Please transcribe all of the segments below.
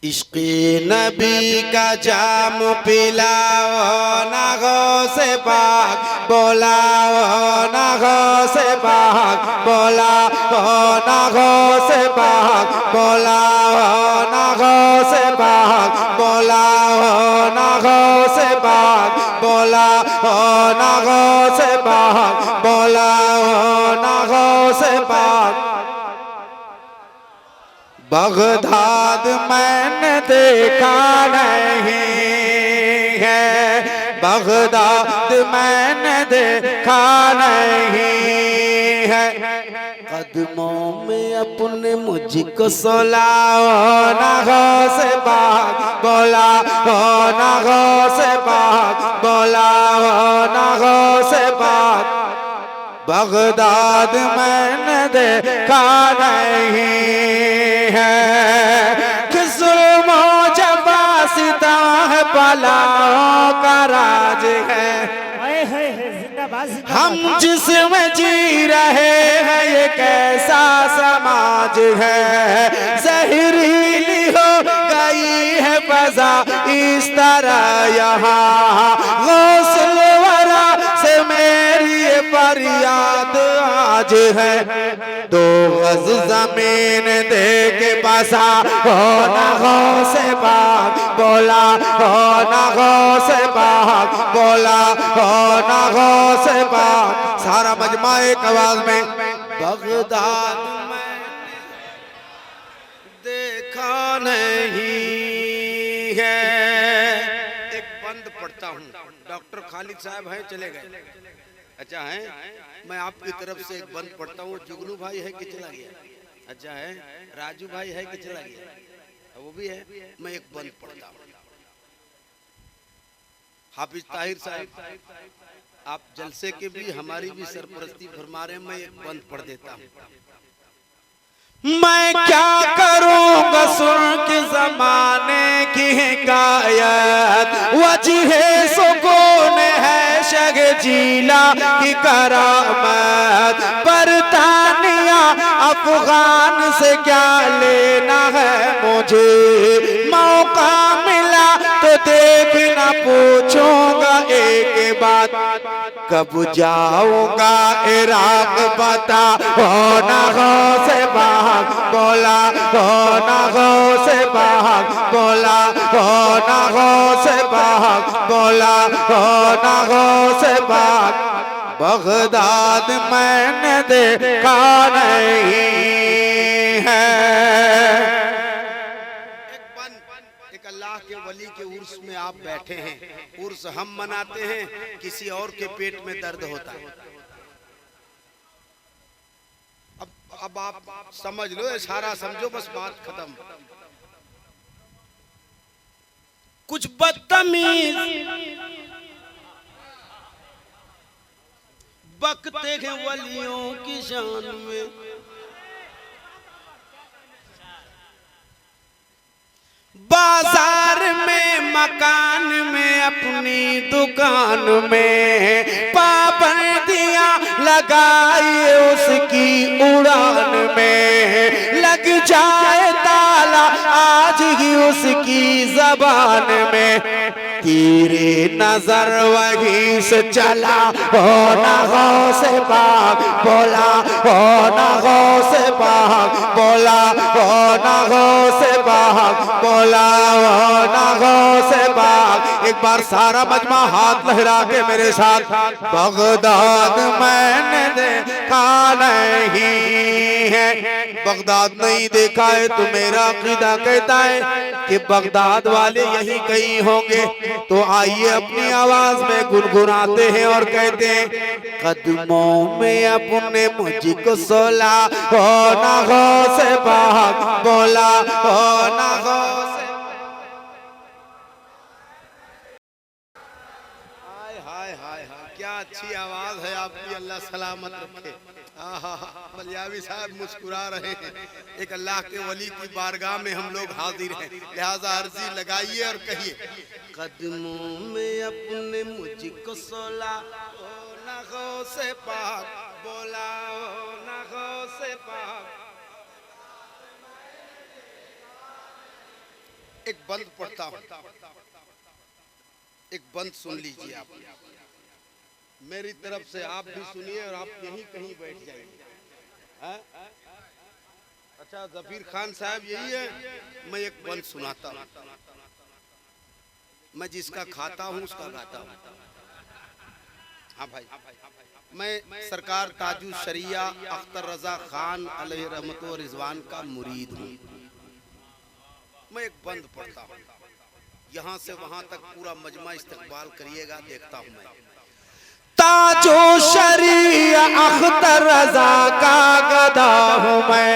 इश्क़े नबी का जाम पिलाओ ना गौसे पाक, बोलाओ ना गौसे पाक, बोलाओ ना गौसे पाक, बोलाओ ना गौसे पाक, बोलाओ ना गौसे पाक, बोलाओ ना गौसे पाक, बोलाओ ना गौसे पाक। बगदाद मैंने देखा नहीं है, बगदाद मैंने देखा नहीं है। कदमों में अपने मुझको सुलाओ ना गौसे पाक, बोलाओ ना गौसे पाक, बोलाओ ना गौसे पाक। बगदाद मैंने देखा नहीं है कि जुल्म जबा सिता है बलाओं का राज है। हम जिसमें जी रहे हैं ये कैसा समाज है। जहरीली हो गई है फजा इस तरह यहाँ, गौसल वरा से मेरी फरियाद आज है। दो गज जमीन दे के बसा हो ना गौसे पाक, बोला हो ना गौसे पाक, बोला हो ना गौसे पाक। सारा मजमा एक आवाज में बगदाद में देखा नहीं है। एक बंद पढ़ता हूँ, डॉक्टर खालिद साहब हैं चले गए, अच्छा है। मैं आपकी तरफ से एक बंद पढ़ता हूँ। जुगनू भाई है कि चला गया? अच्छा है। राजू भाई है कि चला गया? वो भी है। मैं एक बंद पढ़ता हूँ। हाफिज ताहिर साहब आप जलसे के भी हमारी भी सरपरस्ती फरमा रहे हैं। मैं एक बंद पढ़ देता हूँ। मैं क्या करूँगा सुन के जमाने की हिकायत, वजह सुकून है शग जीला की करामत। बरतानिया अफगान से क्या लेना है मुझे, मौका मिला तो देखना पूछूंगा एक बात। कब जाऊंगा इराक बता हो ना गौसे पाक, बोला हो ना गौसे पाक, बोला हो ना गौसे पाक, बोला हो ना गौसे पाक। बगदाद मैंने देखा नहीं है। एक अल्लाह के वली के उर्स में आप बैठे हैं। उर्स हम मनाते हैं, किसी और के पेट में दर्द होता है। अब आप समझ लो, इशारा समझो, बस बात खत्म। कुछ बदतमीज बकते हैं वलियों की शान में। बाजार में, मकान में, अपनी दुकान में पाबंदियां लगाई उसकी उड़ान में। लग जाए ताला आज ही उसकी जबान में। तेरे नजर वहीं से चला हो ना गौसे पाक, बोला हो ना गौसे पाक, बोला हो ना गौसे पाक, बोला हो ना गौसे पाक। एक बार सारा मजमा हाथ लहरा के मेरे साथ बगदाद मैंने देखा नहीं है। बगदाद नहीं देखा है तो मेरा अकीदा कहता है कि बगदाद वाले यही कहीं होंगे। तो आइए अपनी आवाज में गुनगुनाते हैं और कहते हैं कदमों में अपने मुझको सोला हो ना गौसे पाक, बोला हो ना गौसे। हाय हाय हाय हाय, क्या अच्छी आवाज है आपकी, अल्लाह सलामत रखे। बलियावी साहब मुस्कुरा रहे हैं। एक अल्लाह के वली की बारगाह में हम लोग हाजिर हैं, लिहाजा अर्जी लगाइए और कहिए कदमों में अपने मुझको सोला हो ना गौसे पाक, बोला हो ना गौसे पाक। एक बंद पढ़ता हूं, एक बंद सुन लीजिए आप, मेरी तरफ से आप भी सुनिए और आप यहीं कहीं बैठ जाइए। अच्छा जफीर खान साहब यही है, मैं एक बंद सुनाता हूं, मैं जिसका खाता हूं उसका गाता हूं। हाँ भाई, मैं सरकार ताजु शरिया अख्तर रजा खान अलैहि रहमत व रिजवान का मुरीद हूँ। मैं एक बंद पढ़ता हूँ, यहाँ से वहाँ तक पूरा मजमा इस्तकबाल करिएगा, देखता हूँ मैं। ताजो शरिया अख्तर रजा का गदा हूँ मैं,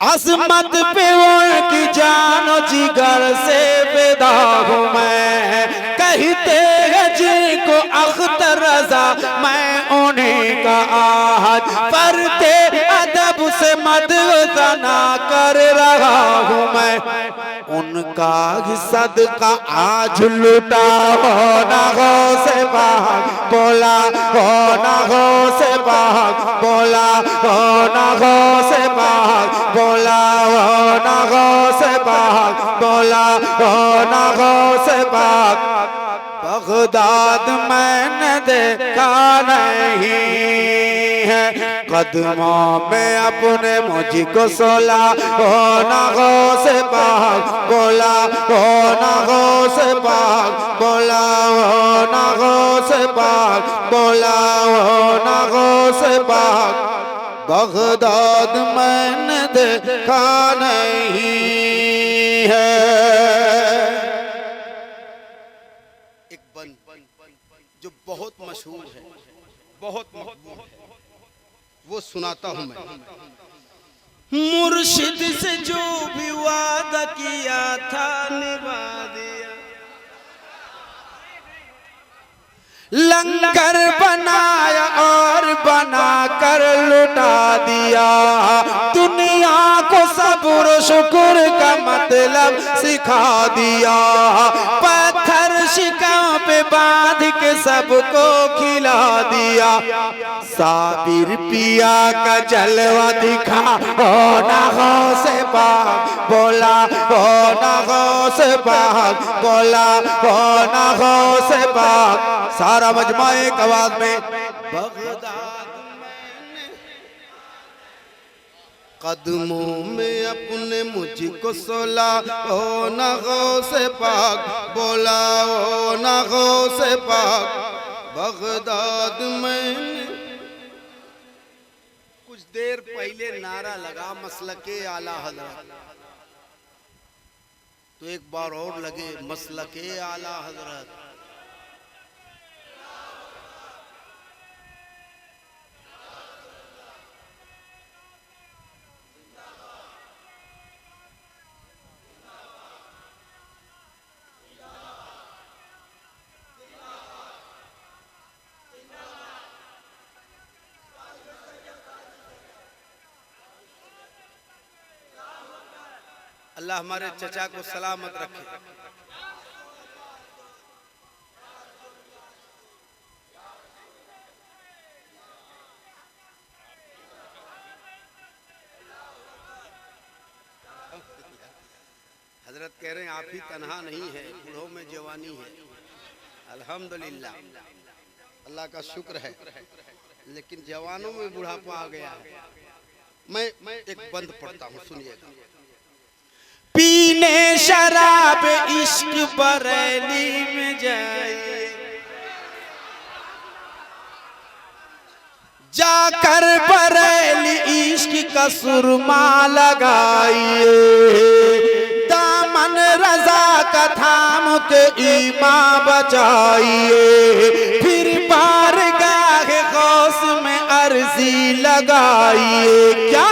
अजमत पे उनकी जानो जिगर से पैदा हूँ मैं। कहते हैं जिनको अख्तर रजा, मैं उन्हीं का आहद पढ़ते अदब से मदना कर रहा हूँ मैं। उनका ही सदका आज लुटा हो ना हो से भाग बोला, हो ना हो से भाग बोला, हो ना हो से भाग बोला, हो ना हो से भाग बोला, हो ना हो से भाग। बगदाद मैंने देखा नहीं है, कदमों में अपने मुझको सोला, हो ना हो से भाग बोला, हो ना हो से भाग बोला, हो ना हो से भाग बोला, हो ना हो से भाग। बगदाद मैंने देखा नहीं है। एक बंद जो बहुत मशहूर है, बहुत मकबूल है, वो सुनाता हूं मैं। मुर्शिद से जो भी वादा किया था निभा दिया, लंगर बनाया और बना कर लुटा दिया। दुनिया को सब्र शुक्र का मतलब सिखा दिया। पत्थर शिकम पे बांध के सबको खिला दिया। साबिर पिया का जलवा दिखा, हो ना हो से भाग बोला, हो ना हो से भाग बोला, हो ना हो से भाग। सारा मजमा एक आवाज में, बगदाद मैंने कदमों में अपने मुझको सोला, हो ना हो से भाग बोला, हो ना हो से भाग। बगदाद में कुछ देर पहले नारा लगा मसलके आला हजरत, तो एक बार और लगे मसलके आला हजरत। अल्लाह हमारे चचा को सलामत रखे। हजरत कह रहे हैं आप ही तन्हा नहीं है, बूढ़ों में जवानी है। अल्हम्दुलिल्लाह, अल्लाह का शुक्र है, लेकिन जवानों में बुढ़ापा आ गया है। मैं एक बंद पढ़ता हूँ, सुनिएगा। पीने शराब इश्क बरेली में जाइए, जाकर बरेली इश्क का सुरमा लगाइए। दामन रजा का थाम के ईमान बचाइए। फिर बारगाह गौस में अर्जी लगाइए। क्या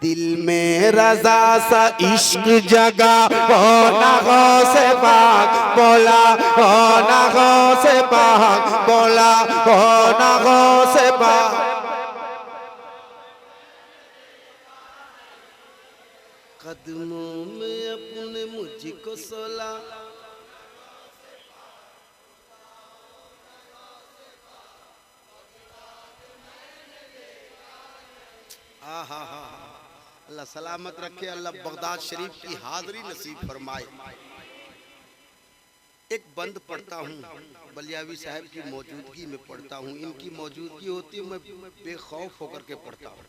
दिल में रजा सा इश्क जगा, हो ना हो से भाग बोला, हो ना हो से भाग बोला, हो ना हो से भाग। कदमों में अपने मुझको सोला, हा हा हा। अल्लाह सलामत रखे, अल्लाह बगदाद शरीफ की हाज़री नसीब फरमाए। एक बंद पढ़ता हूँ, बलियावी साहब की मौजूदगी में पढ़ता हूँ, इनकी मौजूदगी होती है मैं बेखौफ होकर के पढ़ता हूँ।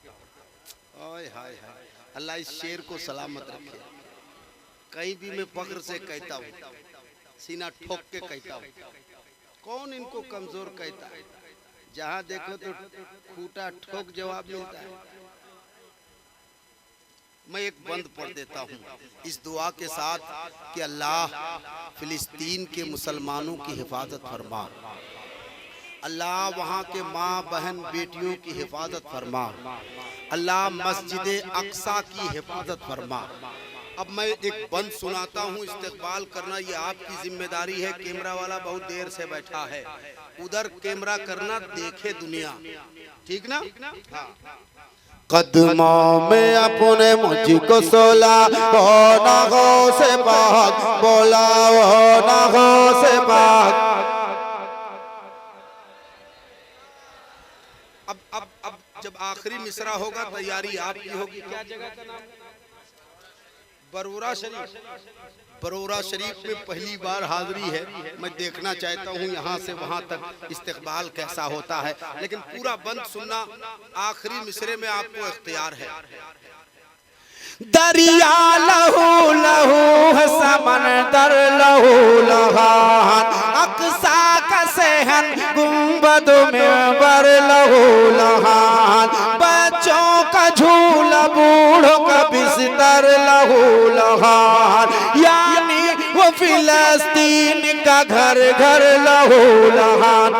हाय हाय हाय, अल्लाह इस शेर को सलामत रखे। कहीं भी मैं फख्र से कहता हूँ, सीना ठोक के कहता हूँ, कौन इनको कमजोर कहता है? जहाँ देखो तो खूटा ठोक जवाब मिलता है। मैं एक बंद पढ़ देता हूँ इस दुआ के साथ कि अल्लाह फिलिस्तीन के मुसलमानों की हिफाजत फरमा, अल्लाह वहाँ के माँ बहन बेटियों की हिफाजत फरमा, अल्लाह मस्जिद अक्सा की हिफाजत फरमा। अब मैं एक बंद सुनाता हूँ, इस्तेकबाल करना ये आपकी जिम्मेदारी है। कैमरा वाला बहुत देर से बैठा है, उधर कैमरा करना, देखे दुनिया, ठीक ना? हाँ। कदमों में अपने मुझको सोला, हो ना हो से पाक, बोला हो ना हो से पाक। अब जब आखिरी मिसरा होगा तैयारी आपकी होगी। क्या जगह का नाम? बरोरा शरीफ। बरोरा शरीफ में पहली बार हाजिरी है। मैं देखना चाहता हूँ यहाँ से वहाँ तक इस्तेकबाल कैसा होता है, लेकिन पूरा बंद सुनना, आखिरी मिसरे में आपको इख्तियार है। दरिया लहू लहू है, समंदर लहू लहान, अक्सा का सहन गुंबद में बर लहू लहान, बच्चों का झूला बूढ़ों का बिस्तर लहू लहान, यानी वो फिलिस्तीन का घर घर लहू लहान।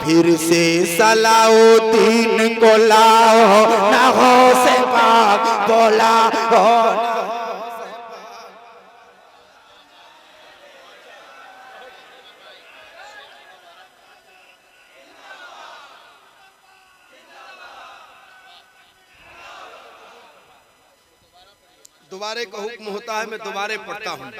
फिर से सलाउद्दीन को लाओ ना हो से पाक, बोला हो। दोबारे का हुक्म होता है, मैं दोबारे पढ़ता हूँ।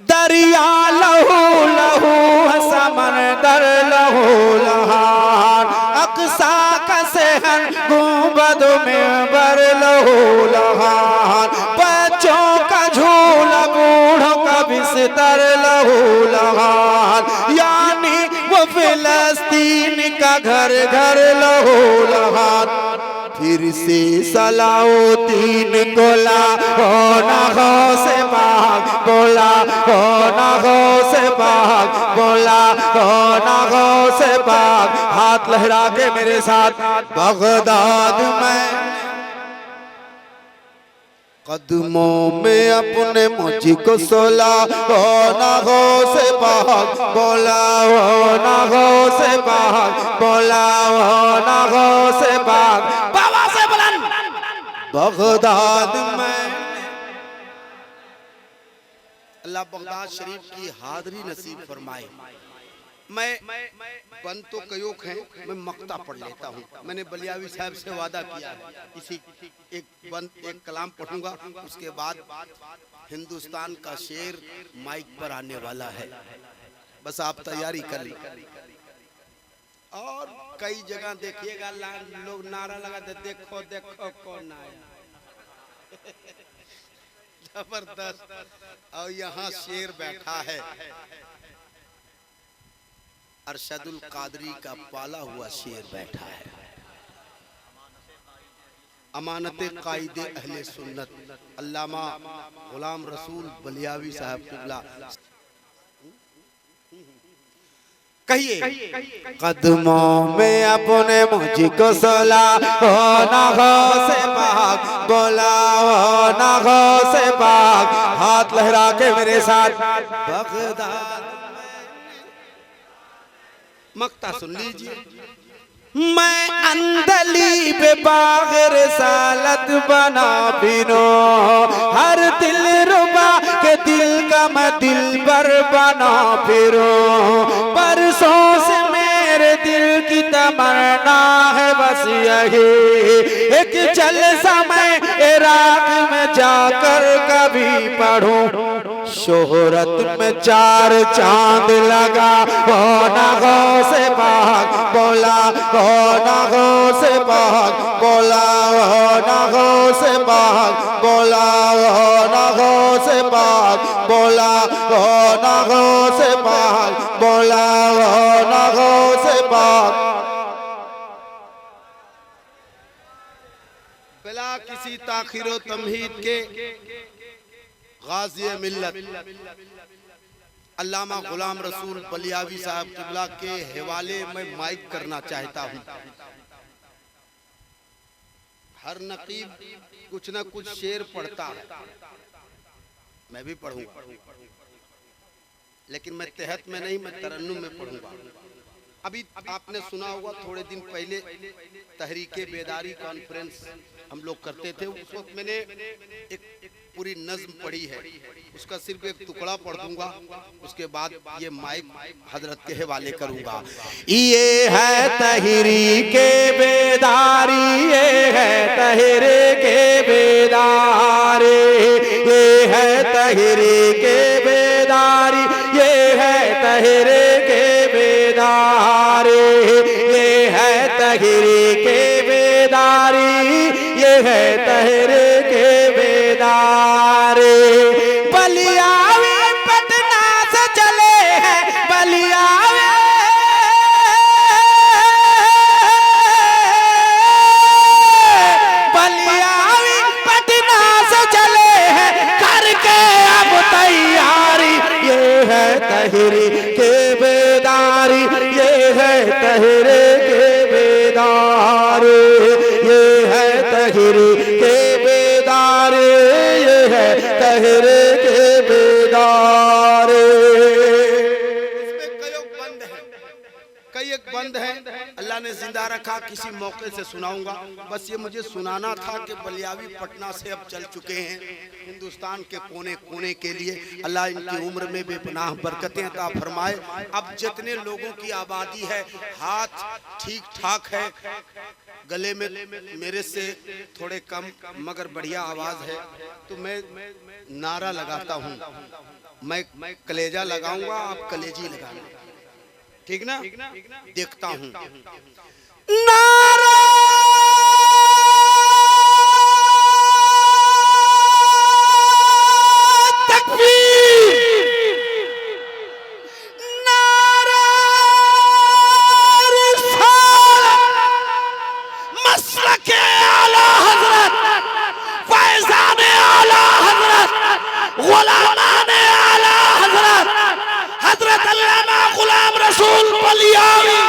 दरिया लहू लहू है, समंदर लहू लहान, अक्सा का सहन गुंबद में बर लहू लहान, बच्चों का झूला बूढ़ों का बिस्तर लहू लहान, यानी वो फिलिस्तीन का घर घर लहू लहान। फिर से सलाउद्दीन को लाओ ना हो से पाक, बोला हो ना हो से पाक, बोला हो ना हो से पाक। हाथ लहरा के मेरे साथ, बगदाद में कदमों में अपने मुझको सोला, हो ना हो से पाक, बोला हो ना हो से पाक, बोला हो ना हो से पाक। बाबा से बुलंद बगदाद में। अल्लाह बगदाद शरीफ की हाज़री नसीब फरमाए। मैं बंद तो कयोक है, मैं मक्ता पढ़ लेता हूँ। मैंने बलियावी साहब से वादा किया है, इसी एक कलाम पढ़ूंगा, उसके बाद हिंदुस्तान का शेर माइक पर आने वाला है। बस आप तैयारी कर ली। और कई जगह देखिएगा लोग नारा लगाते, देखो देखो कौन आया। जबरदस्त। और यहाँ शेर बैठा है, अरशदुल कादरी का पाला हुआ शेर बैठा है, अमानते कायदे अहले सुन्नत अल्लामा गुलाम रसूल बलियावी साहब किबला। कहिए। कदमों में अपने मुझको सोला, हो ना हो से पाक, बोला हो ना हो से पाक। हाथ लहरा के मेरे साथ, बगदाद मक्ता सुन लीजिए। मैं अंदली पे बागर सालत बना फिरो, हर दिल रुबा के दिल का मैं दिल पर बना फिरो। परसों से मेरे दिल की तमन्ना है बस यही, एक जलसा मैं रात में जाकर कभी पढ़ूं, शोहरत में 4 चांद लगा, हो ना गो से भाग बोला, हो ना गो से भाग बोला, हो ना गो से भाग बोला, हो ना गो से भाग बोला, हो ना गो से भाग बोला, हो ना गो से भाग। बिला किसी ताखिरो तमहीद के गाज़ी मिल्लत अल्लामा गुलाम रसूल बलियावी साहब किबला के हवाले में माइक करना चाहता हूँ। हर नकीब कुछ न कुछ शेर पढ़ता है, मैं भी पढ़ूंगा, लेकिन मैं तहत में नहीं, मैं तरन्नुम में पढ़ूंगा। अभी आपने सुना होगा थोड़े दिन पहले तहरीके बेदारी कॉन्फ्रेंस हम लोग करते थे, उस वक्त मैंने एक पूरी नज्म पढ़ी है, उसका सिर्फ एक टुकड़ा पढ़ दूंगा, उसके बाद ये माइक हजरत के हवाले करूंगा। ये है तहरीके बेदारी, ये है तहरीके बेदारी, ये है तहरीके बेदारी, ये है तहरीके बेदारी, ये है तहरीके बेदारी, ये है तहरीके बेदारी। बलियावी पटना से चले हैं, बलियावी बलियावी पटना से चले हैं, करके अब तैयारी। ये है तहरीके बेदारी, ये है तहरीके बेदारी, ये है तहरीके बेदारी, ये है तहरीके बेदारी। इसमें कई एक बंद है, अल्लाह ने जिंदा रखा, किसी मौके से सुनाऊंगा। बस ये मुझे सुनाना था कि बलियावी पटना से अब चल चुके हैं हिंदुस्तान के कोने कोने के लिए। अल्लाह इनकी उम्र में बेपनाह बरकतें अता फरमाए। अब जितने लोगों की आबादी है, हाथ ठीक ठाक है, गले में मेरे से थोड़े कम मगर बढ़िया आवाज है, तो मैं नारा लगाता हूँ। मैं कलेजा लगाऊंगा, आप कलेजी लगाना, ठीक ना? देखता हूँ। नारा गुलाम रसूल बलियावी